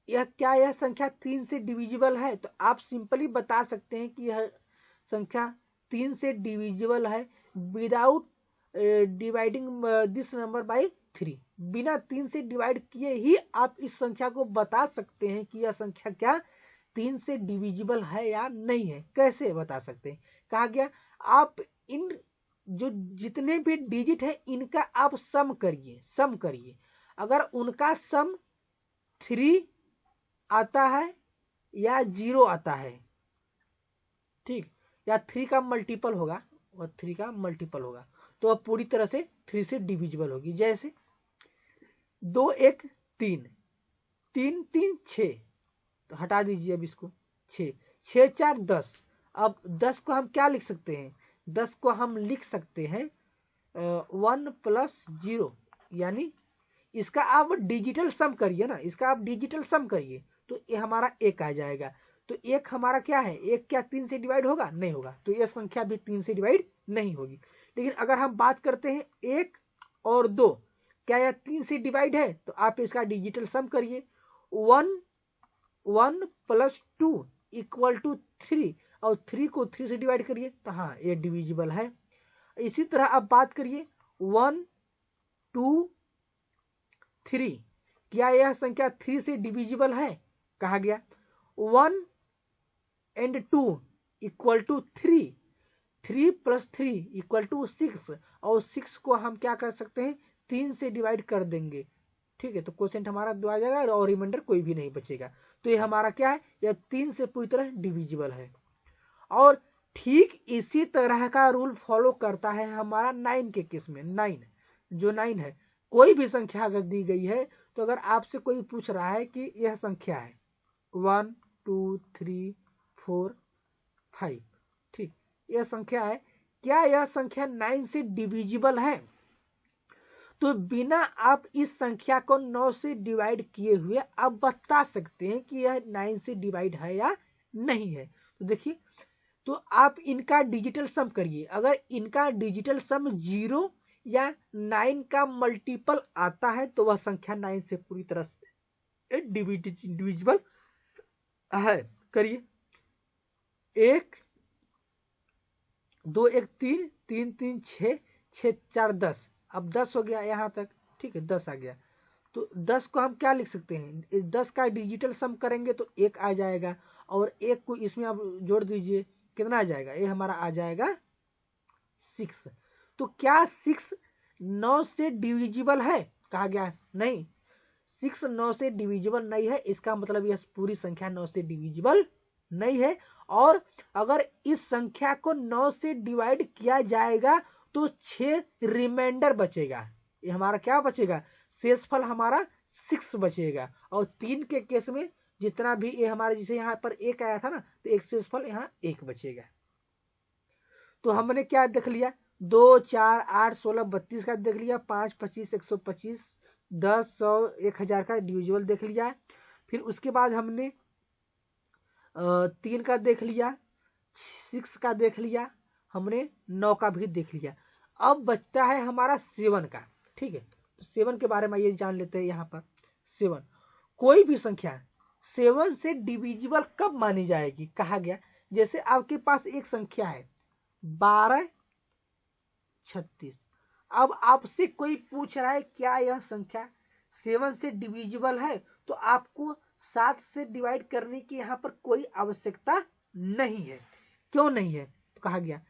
यह संख्या 3 से डिविजिबल है, तो आप सिंपली बता सकते हैं कि यह संख्या 3 से डिविजिबल है without dividing this number by 3। बिना 3 से डिवाइड किए ही आप इस संख्या को बता सकते हैं कि यह संख्या क्या 3 से डिविजिबल है या नहीं है। कैसे बता सकते हैं, कहा गया आप इन जो जितने भी डिजिट है इनका आप सम करिए, अगर उनका सम 3 आता है या 0 आता है, ठीक, या 3 का मल्टीपल होगा, और 3 का मल्टीपल होगा, तो अब पूरी तरह से 3 से डिविजिबल होगी। जैसे 2 1 3 3 3 6, तो हटा दीजिए अब इसको, 6 6 4 10। अब 10 को हम क्या लिख सकते हैं, 10 को हम लिख सकते हैं 1 + 0, यानी इसका आप डिजिटल सम करिए ना, इसका आप डिजिटल सम करिए तो ये हमारा 1 आ जाएगा। तो 1 हमारा क्या है, 1 क्या 3 से डिवाइड होगा, नहीं होगा, तो यह संख्या भी 3 से डिवाइड नहीं होगी। लेकिन अगर हम बात करते हैं 1 और 2, क्या यह 3 से डिवाइड है, तो आप इसका डिजिटल सम करिए, 1 1 + 2 = 3, और 3 को 3 से डिवाइड करिए, तो हाँ ये डिविजिबल है। इसी तरह आप बात करिए 1 2 3, क्या यह संख्या 3 से डिविजिबल है, कहा गया 1 एंड 2 = 3, 3 + 3 = 6, और 6 को हम क्या कर सकते हैं 3 से डिवाइड कर देंगे। ठीक है, तो क्वोशिएंट हमारा 2 आ जाएगा और रिमाइंडर कोई भी नहीं बचेगा। तो ये हमारा क्या है, यह 3 से पूरी तरह डिविजिबल है। और ठीक इसी तरह का रूल फॉलो करता है हमारा 9 के केस में। 9 है, कोई भी संख्या अगर दी गई है, तो अगर आपसे कोई पूछ रहा है कि यह संख्या है 1 2 3 4 5, ठीक, यह संख्या है, क्या यह संख्या 9 से डिविजिबल है, तो बिना आप इस संख्या को 9 से डिवाइड किए हुए आप बता सकते हैं कि यह 9 से डिवाइड है या नहीं है। तो देखिए, तो आप इनका डिजिटल सम करिए, अगर इनका डिजिटल सम 0 या 9 का मल्टीपल आता है तो वह संख्या 9 से पूरी तरह से डिविजिबल है। करिए 1 2 1 3 3 3 6 6 4 10, अब 10 हो गया यहाँ तक, ठीक है, 10 आ गया। तो 10 को हम क्या लिख सकते हैं, 10 का डिजिटल सम करेंगे तो 1 आ जाएगा, और 1 को इसमें आप जोड़ दीजिए, कितना आ जाएगा, ये हमारा आ जाएगा 6। तो क्या 6 9 से डिविजिबल है, कहा गया नहीं, 6 9 से डिविजिबल नहीं है, इसका मतलब यह पूरी संख्या 9 से डिविजिबल नहीं है। और अगर इस संख्या को 9 से डिवाइड किया जाएगा तो 6 रिमाइंडर बचेगा, ये हमारा क्या बचेगा, शेषफल हमारा 6 बचेगा। और 3 के केस में जितना भी ये हमारे, जैसे यहाँ पर 1 आया था ना, तो एक शेषफल यहाँ 1 बचेगा। तो हमने क्या देख लिया, 2 4 8 16 32 का देख लिया, 5 25 125 10 100 1000 का डिविजिबल देख लिया। फिर उसके बाद हमने 3 का देख लिया, 6 का देख लिया, हमने 9 का भी देख लिया। अब बचता है हमारा 7 का, ठीक है, 7 के बारे में ये जान लेते हैं। यहाँ पर 7, कोई भी संख्या 7 से डिविजिबल कब मानी जाएगी, कहा गया जैसे आपके पास एक संख्या है 12 36, अब आपसे कोई पूछ रहा है क्या यह संख्या 7 से डिविजिबल है, तो आपको 7 से डिवाइड करने की यहाँ पर कोई आवश्यकता नहीं है। क्यों नहीं है? तो कहा गया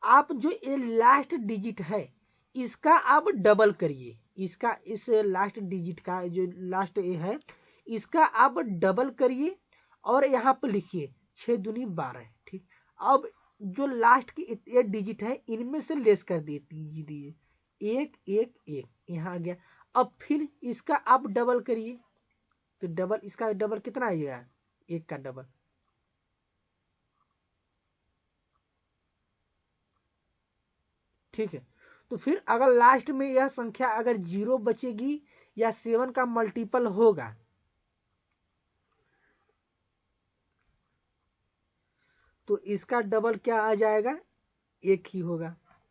आप जो ये लास्ट डिजिट है इसका आप डबल करिए, इसका इस लास्ट डिजिट का जो लास्ट ए है इसका आप डबल करिए और यहाँ पर लिखिए 6 दूनी 12। ठीक, अब जो लास्ट की 8 डिजिट है इनमें से लेस कर दीजिए, 1 1 1 यहाँ आ गया। अब फिर इसका आप डबल करिए, तो डबल इसका डबल कितना आएगा, 1 का डबल। ठीक है, तो फिर अगर लास्ट में यह संख्या अगर 0 बचेगी या 7 का मल्टीपल होगा तो इसका डबल क्या आ जाएगा, 1 ही होगा,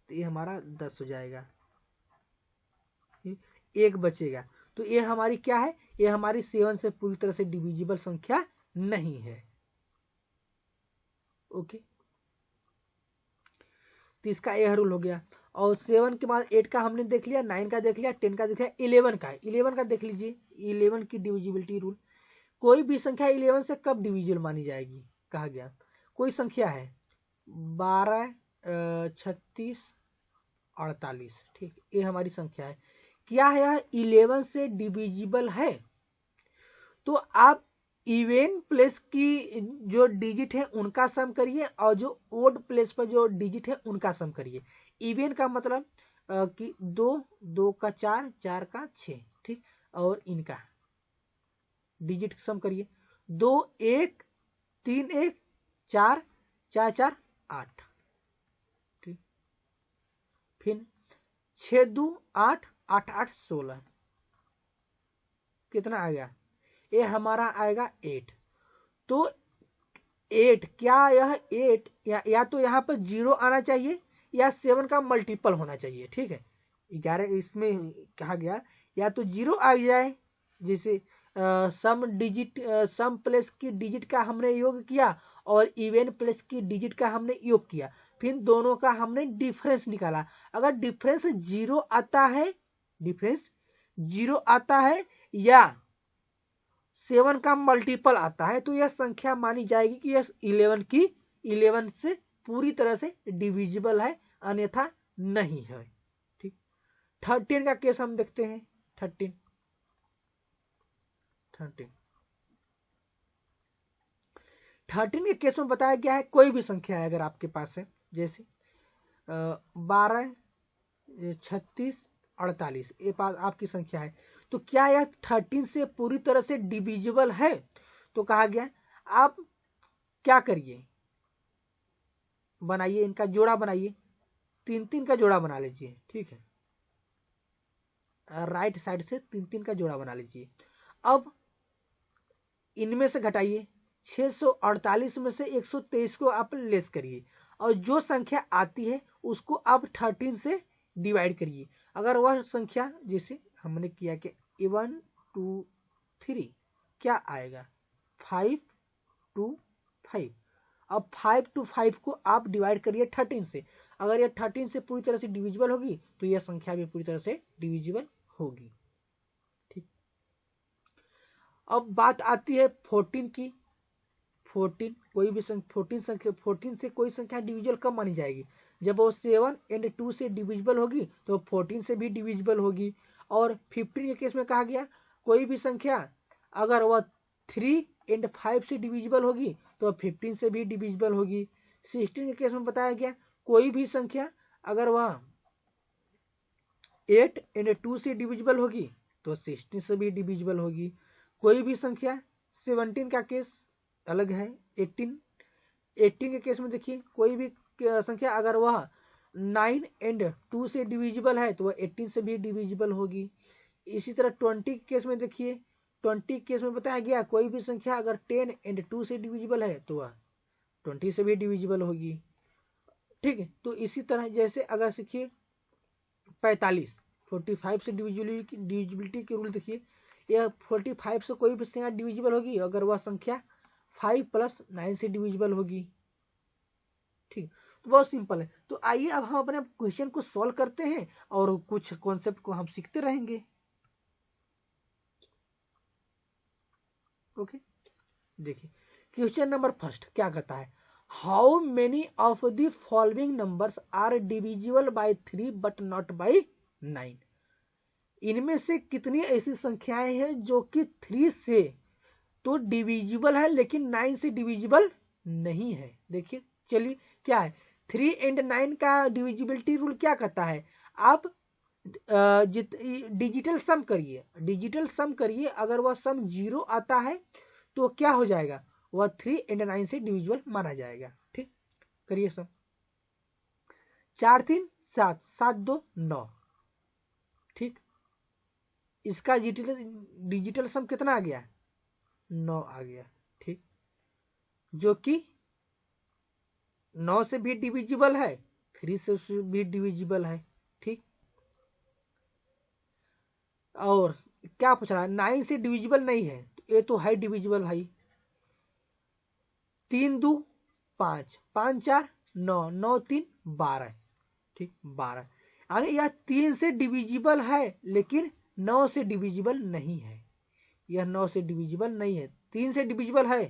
तो ये हमारा 10 हो जाएगा। 1 बचेगा, तो ये हमारी क्या है, ये हमारी 7 से पूरी तरह से डिविजिबल संख्या नहीं है। ओके, तो इसका यह रूल हो गया। और 7 के बाद 8 का हमने देख लिया, 9 का देख लिया, 10 का देख लिया, 11 का है। 11 का देख लीजिए, 11 की डिविजिबिलिटी रूल। कोई भी संख्या 11 से कब डिविजिबल मानी जाएगी, कहा गया कोई संख्या है 12 36 48। ठीक, ये हमारी संख्या है, क्या है यह 11 से डिविजिबल है, तो आप इवन प्लेस की जो डिजिट है उनका सम करिए और जो ओड प्लेस पर जो डिजिट है उनका सम करिए। इवन का मतलब कि 2 2 का 4 4 का 6। ठीक, और इनका डिजिट सम करिए, 2 1 3 1 4 4 4 8। ठीक, फिर 6 2 8 8 8 16 कितना आ गया, ये हमारा आएगा 8। तो 8 क्या यह 8 या तो यहाँ पर 0 आना चाहिए या 7 का मल्टीपल होना चाहिए। ठीक है, 11 इसमें कहा गया या तो 0 आ जाए, जैसे सम डिजिट सम प्लस की डिजिट का हमने योग किया और इवन प्लस की डिजिट का हमने योग किया, फिर दोनों का हमने डिफरेंस निकाला। अगर डिफरेंस 0 आता है, डिफरेंस 0 आता है या 7 का मल्टीपल आता है तो यह संख्या मानी जाएगी कि यह 11 से पूरी तरह से डिविजिबल है, अन्यथा नहीं है। ठीक, 13 का केस हम देखते हैं। 13 के केस में बताया गया है कोई भी संख्या है अगर आपके पास है, जैसे 12 36 48 ये पास आपकी संख्या है, तो क्या यह 13 से पूरी तरह से डिविजिबल है, तो कहा गया आप क्या करिए, बनाइए इनका जोड़ा बनाइए, 3 3 का जोड़ा बना लीजिए। ठीक है, राइट साइड से 3 3 का जोड़ा बना लीजिए। अब इनमें से घटाइए, 648 में से 123 को आप लेस करिए और जो संख्या आती है उसको आप 13 से डिवाइड करिए। अगर वह संख्या जैसे हमने किया कि 1 2 3 क्या आएगा 5 2 5। अब 5 to 5 को आप डिवाइड करिए 13 से, अगर यह 13 से पूरी तरह से डिविजिबल होगी तो यह संख्या भी पूरी तरह से डिविजिबल होगी। ठीक, अब बात आती है 14 की। 14 कोई भी 14 से कोई संख्या डिविजिबल कब मानी जाएगी, जब वो 7 एंड 2 से डिविजिबल होगी तो 14 से भी डिविजिबल होगी। और 15 के केस में कहा गया कोई भी संख्या अगर वह 3 एंड 5 से डिविजिबल होगी तो 15 से भी डिविजिबल होगी। 16 के केस में बताया गया कोई भी संख्या अगर वह 8 एंड 2 से डिविजिबल होगी तो 16 से भी डिविजिबल होगी। कोई भी संख्या 17 का केस अलग है। 18 के केस में देखिए कोई भी संख्या अगर वह 9 एंड 2 से डिविजिबल है तो वह 18 से भी डिविजिबल होगी। इसी तरह 20 के केस में देखिए 20 के केस में बताया गया कोई भी संख्या अगर 10 एंड 2 से डिविजिबल है तो वह 20 से भी डिविजिबल होगी। ठीक है, तो इसी तरह जैसे अगर देखिए 45 से डिविजिबिलिटी के रूल देखिए, यह 45 से कोई भी संख्या डिविजिबल होगी अगर वह संख्या 5 + 9 से डिविजिबल होगी। ठीक, बहुत सिंपल है। तो आइए अब हम अपने क्वेश्चन को सॉल्व करते हैं और कुछ कॉन्सेप्ट को हम सीखते रहेंगे। ओके, देखिए क्वेश्चन नंबर फर्स्ट क्या कहता है, how many of the following numbers are divisible by 3 but not by 9। इनमें से कितनी ऐसी संख्याएं हैं जो कि 3 से तो डिविजिबल है लेकिन 9 से डिविजिबल नहीं है। देखिए चलिए क्या है, 3 एंड 9 का डिविजिबिलिटी रूल क्या कहता है, आप डिजिटल सम करिए, डिजिटल सम करिए, अगर वह सम 0 आता है तो क्या हो जाएगा, वह 3 एंड 9 से डिविजिबल माना जाएगा। ठीक, करिए सम, 4 3 7, 7 2 9। ठीक, इसका डिजिटल सम कितना आ गया, 9 आ गया। ठीक, जो कि 9 से भी डिविजिबल है, 3 से भी डिविजिबल है। ठीक, और क्या पूछ रहा है, 9 से डिविजिबल नहीं है, तो ये तो है डिविजिबल भाई। 3 2 5, 5 4 9, 9 3 12। ठीक, 12, यानी यह 3 से डिविजिबल है लेकिन 9 से डिविजिबल नहीं है। यह 9 से डिविजिबल नहीं है, 3 से डिविजिबल है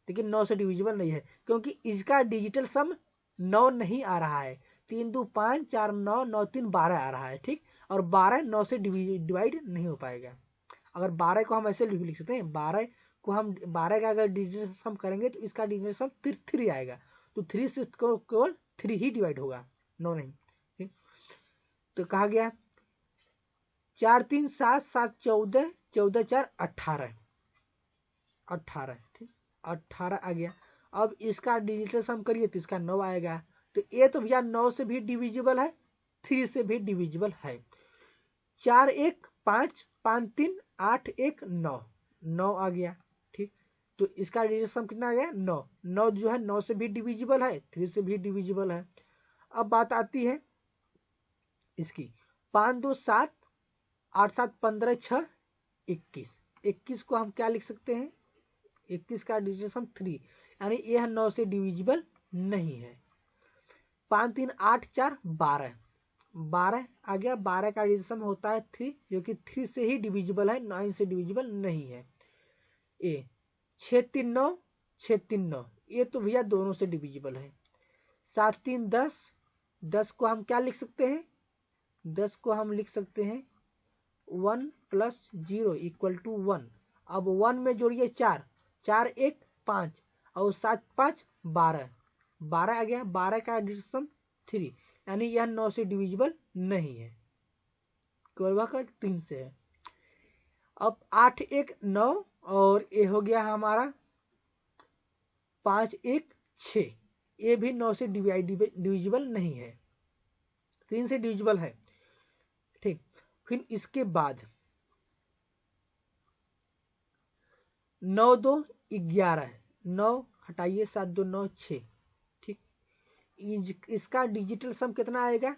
लेकिन 9 से डिविजिबल नहीं है, क्योंकि इसका डिजिटल सम 9 नहीं आ रहा है। 3 2 5 4 9, 9 3 12 आ रहा है। ठीक, और 12 9 से डिवाइड नहीं हो पाएगा। अगर 12 को हम ऐसे लिख सकते हैं, 12 को हम 12 का अगर डिजिटल सम करेंगे तो इसका डिजिटल सम 3 आएगा, तो 3 से केवल 3 ही डिवाइड होगा, 9 नहीं। ठीक, तो कहा गया 4 3 7 7 14, 14 4 18, 18। ठीक, 18 आ गया। अब इसका डिजिटल सम करिए तो इसका 9 आएगा। तो ये तो भैया 9 से भी डिविजिबल है, 3 से भी डिविजिबल है। 4 1 5, 5 3 8 1 9, 9 आ गया। ठीक, तो इसका डिजिटल सम कितना आ गया, 9। 9 जो है 9 से भी डिविजिबल है, 3 से भी डिविजिबल है। अब बात आती है इसकी, 5 2 7, 8 7 15 6 21। 21 को हम क्या लिख सकते हैं, 21 का डिजिटल सम 3, यानी यह 9 से डिविजिबल नहीं है। 5 3 8 4 12, 12 आ गया। 12 का डिजिटल सम होता है 3, जो कि 3 से ही डिविजिबल है, 9 से डिविजिबल नहीं है। ए 6 3 9, 6 3 9, ये तो भैया दोनों से डिविजिबल है। 7 3 10, 10 को हम क्या लिख सकते हैं, 10 को हम लिख सकते हैं 1 + 0 = 1। अब 1 में जोड़िए 4, 4 1 5 और 7 5 12, 12 आ गया। 12 का डिजिटल सम 3, यानी यह 9 से डिविजिबल नहीं है, केवल वह का 3 से है। अब 8 1 9 और ये हो गया हमारा 5 1 6, ये भी 9 से डिविजिबल नहीं है, 3 से डिविजिबल है। ठीक, फिर इसके बाद 9 2 11, 9 हटाइए, 7 2 9 6। ठीक, इसका डिजिटल सम कितना आएगा,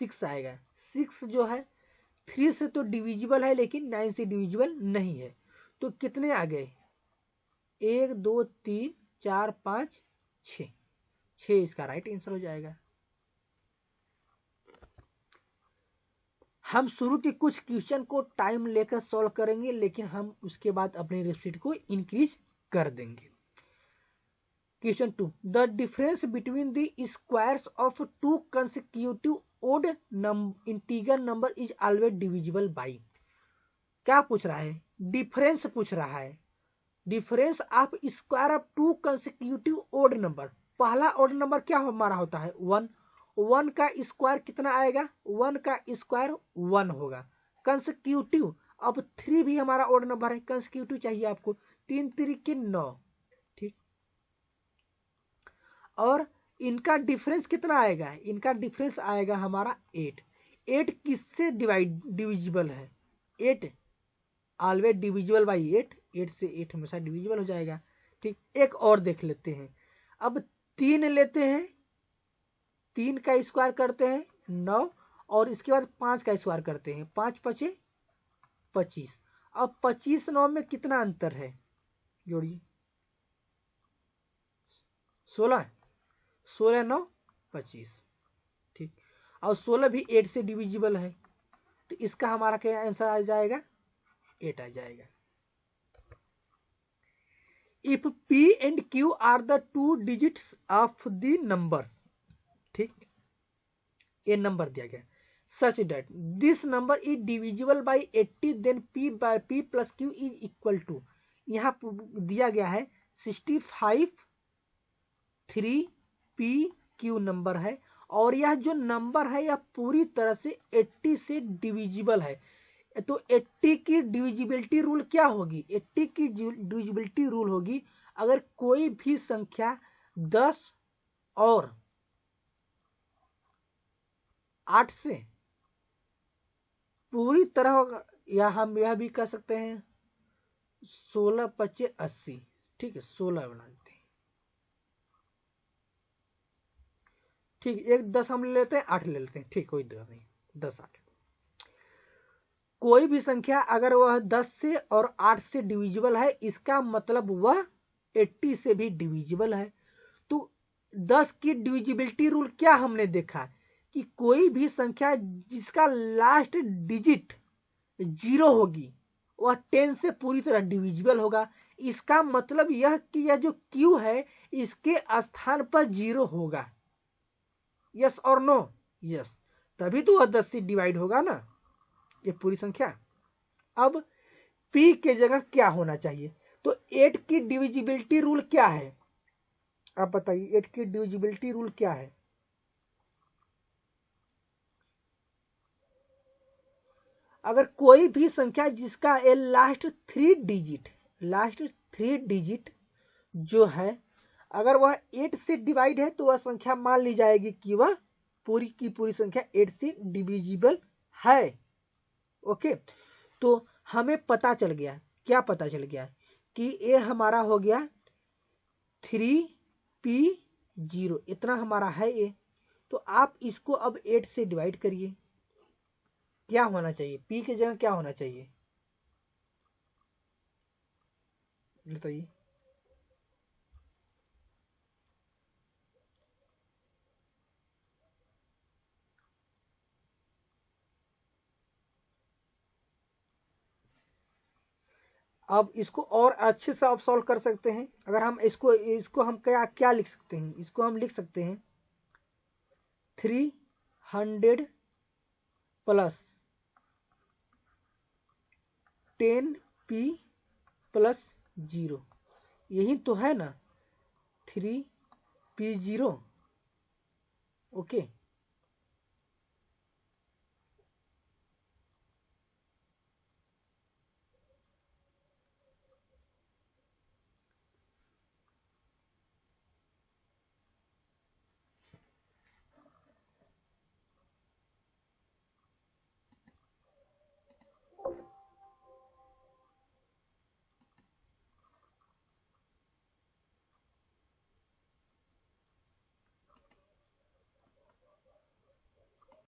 6 आएगा। 6 जो है 3 से तो डिविजिबल है लेकिन 9 से डिविजिबल नहीं है। तो कितने आ गए, 1 2 3 4 5 6, 6 इसका राइट आंसर हो जाएगा। हम शुरू के कुछ क्वेश्चन को टाइम लेकर सॉल्व करेंगे, लेकिन हम उसके बाद अपनी स्पीड को इंक्रीज कर देंगे। Question 2, the difference between the squares of 2 consecutive odd integer number is always divisible by. क्या पूछ रहा है, डिफरेंस पूछ रहा है। Difference of square of 2 consecutive odd number, पहला ओड नंबर क्या हमारा होता है, 1। 1 का स्क्वायर कितना आएगा, 1 का स्क्वायर 1 होगा। कंसेक्यूटिव, अब 3 भी हमारा ओड नंबर है, कंसेक्यूटिव चाहिए आपको, 3 3 के 9। ठीक, और इनका डिफरेंस कितना आएगा, इनका डिफरेंस आएगा हमारा 8। 8 किससे डिविजिबल है, 8 ऑलवेज डिविजिबल बाई 8, 8 से 8 हमेशा डिविजिबल हो जाएगा। ठीक, एक और देख लेते हैं। अब 3 लेते हैं, 3 का स्क्वायर करते हैं 9, और इसके बाद 5 का स्क्वायर करते हैं, 5 5 25। अब 25 9 में कितना अंतर है, जोड़िए 16, 16 9 25, ठीक। और 16 भी 8 से डिविजिबल है, तो इसका हमारा क्या आंसर आ जाएगा, 8 आ जाएगा। If P and Q are the 2 digits of the numbers, ठीक, ये नंबर दिया गया, such that this number is divisible by 80, then P plus Q is equal to, यहाँ दिया गया है 65 3PQ नंबर है, और यह जो नंबर है यह पूरी तरह से 80 से डिविजिबल है। तो 80 की डिविजिबिलिटी रूल क्या होगी, 80 की डिविजिबिलिटी रूल होगी अगर कोई भी संख्या 10 और 8 से पूरी तरह, या हम यह भी कह सकते हैं 16 25 80, ठीक है, 16 बना देते हैं, ठीक, एक 10 हम ले लेते हैं, 8 ले लेते हैं, ठीक, कोई दिक्कत नहीं, 10 8, कोई भी संख्या अगर वह 10 से और 8 से डिविजिबल है, इसका मतलब वह 80 से भी डिविजिबल है। तो 10 की डिविजिबिलिटी रूल क्या हमने देखा कि कोई भी संख्या जिसका लास्ट डिजिट 0 होगी वह 10 से पूरी तरह डिविजिबल होगा। इसका मतलब यह कि यह जो Q है इसके स्थान पर 0 होगा, यस और नो, यस, तभी तो वह 10 से डिवाइड होगा ना, ये पूरी संख्या। अब P के जगह क्या होना चाहिए, तो 8 की डिविजिबिलिटी रूल क्या है, आप बताइए 8 की डिविजिबिलिटी रूल क्या है। अगर कोई भी संख्या जिसका लास्ट 3 डिजिट जो है अगर वह 8 से डिवाइड है तो वह संख्या मान ली जाएगी कि वह पूरी की पूरी संख्या 8 से डिविजिबल है। ओके, तो हमें पता चल गया, क्या पता चल गया कि ये हमारा हो गया 3P0, इतना हमारा है ये। तो आप इसको अब 8 से डिवाइड करिए, क्या होना चाहिए, P की जगह क्या होना चाहिए बताइए। अब इसको और अच्छे से आप सॉल्व कर सकते हैं। अगर हम इसको हम क्या क्या लिख सकते हैं, इसको हम लिख सकते हैं 300 प्लस 10P प्लस 0, यही तो है ना 3P0। ओके,